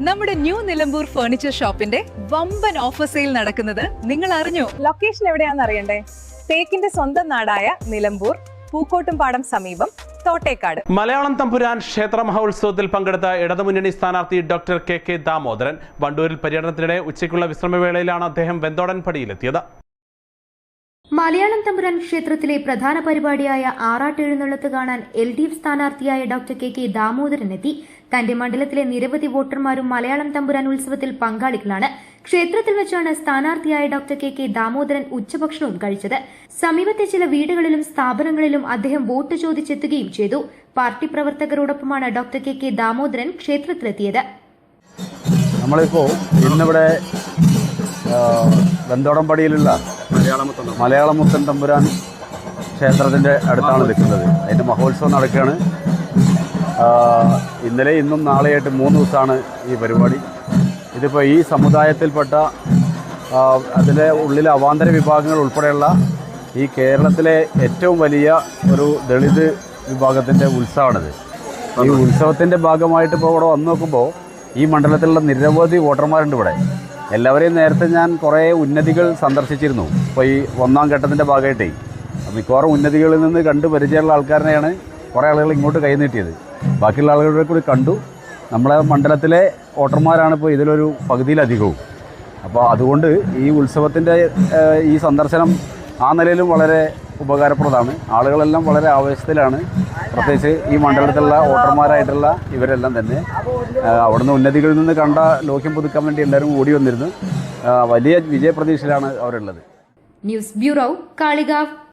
നമ്മുടെ new Nilambur furniture ഷോപ്പിന്റെ വമ്പൻ ഓഫർ സെയിൽ നടക്കുന്നത് നിങ്ങൾ അറിഞ്ഞോ? ലൊക്കേഷൻ എവിടെയാണെന്ന് അറിയണ്ടേ? തേക്കിന്റെ സ്വന്തം നാടായ നിലമ്പൂർ, പൂക്കോട്ടുംപാടം സമീപം, തോട്ടേക്കാട്. മലയാളം തമ്പുരാൻ ക്ഷേത്ര മഹോത്സവത്തിൽ പങ്കെടുത്ത ഇടതുമുന്നണി സ്ഥാനാർത്ഥി ഡോക്ടർ കെ ദാമോദരൻ വണ്ടൂരിൽ പര്യടനത്തിനിടെ ഉച്ചയ്ക്കുള്ള വിശ്രമവേളയിലാണ് അദ്ദേഹം വെന്തോടൻ പടിയിലെത്തിയത്. മലയാളം തമ്പുരാൻ ക്ഷേത്രത്തിലെ പ്രധാന പരിപാടിയായ ആറാട്ടെഴുന്നള്ളത്ത് കാണാൻ LDF സ്ഥാനാർത്ഥിയായ ഡോക്ടർ കെ ദാമോദരൻ എത്തി. തന്റെ മണ്ഡലത്തിലെ നിരവധി വോട്ടർമാരും മലയാളം തമ്പുരാൻ ഉത്സവത്തിൽ പങ്കാളികളാണ്. ക്ഷേത്രത്തിൽ വെച്ചാണ് സ്ഥാനാർത്ഥിയായ ഡോക്ടർ കെ ദാമോദരൻ ഉച്ചഭക്ഷണവും കഴിച്ചത്. സമീപത്തെ ചില വീടുകളിലും സ്ഥാപനങ്ങളിലും അദ്ദേഹം വോട്ട് ചോദിച്ചെത്തുകയും ചെയ്തു. പാർട്ടി പ്രവർത്തകരോടൊപ്പമാണ് ഡോക്ടർ കെ ദാമോദരൻ ക്ഷേത്രത്തിലെത്തിയത്. നമ്മളിപ്പോ ഇന്നിവിടെ വെന്തോടംപടിയിലുള്ള മലയാളമുത്തൻ തമ്പുരാൻ ക്ഷേത്രത്തിൻ്റെ അടുത്താണ് നിൽക്കുന്നത്. അതിൻ്റെ മഹോത്സവം നടക്കുകയാണ്. ഇന്നലെ ഇന്നും നാളെയായിട്ട് 3 ദിവസമാണ് ഈ പരിപാടി. ഇതിപ്പോൾ ഈ സമുദായത്തിൽപ്പെട്ട അതിലെ ഉള്ളിലെ അവാന്തര വിഭാഗങ്ങൾ ഉൾപ്പെടെയുള്ള ഈ കേരളത്തിലെ ഏറ്റവും വലിയ ഒരു ദളിത് വിഭാഗത്തിൻ്റെ ഉത്സവമാണിത്. ഈ ഉത്സവത്തിൻ്റെ ഭാഗമായിട്ട് ഇപ്പോൾ ഇവിടെ വന്ന് നോക്കുമ്പോൾ ഈ മണ്ഡലത്തിലുള്ള നിരവധി വോട്ടർമാരുണ്ട് ഇവിടെ. എല്ലാവരെയും നേരത്തെ ഞാൻ കുറേ ഉന്നതികൾ സന്ദർശിച്ചിരുന്നു. ഇപ്പോൾ ഈ 1ാം ഘട്ടത്തിൻ്റെ ഭാഗമായിട്ടേ മിക്കവാറും ഉന്നതികളിൽ നിന്ന് കണ്ട് പരിചയമുള്ള ആൾക്കാരനെയാണ് കുറേ ആളുകൾ ഇങ്ങോട്ട് കൈ നീട്ടിയത്. ബാക്കിയുള്ള ആളുകളെ കൂടി കണ്ടു. നമ്മളെ മണ്ഡലത്തിലെ വോട്ടർമാരാണ് ഇപ്പോൾ ഇതിലൊരു പകുതിയിലധികവും. അപ്പോൾ അതുകൊണ്ട് ഈ ഉത്സവത്തിൻ്റെ ഈ സന്ദർശനം ആ നിലയിലും വളരെ ഉപകാരപ്രദമാണ്. ആളുകളെല്ലാം വളരെ ആവേശത്തിലാണ്. പ്രത്യേകിച്ച് ഈ മണ്ഡലത്തിലുള്ള വോട്ടർമാരായിട്ടുള്ള ഇവരെല്ലാം തന്നെ അവിടുന്ന് ഉന്നതികളിൽ നിന്ന് കണ്ട ലോക്യം പുതുക്കാൻ വേണ്ടി എല്ലാവരും ഓടി വന്നിരുന്നു. വലിയ വിജയപ്രതീക്ഷയിലാണ് അവരുള്ളത്. News bureau, Kalikavu.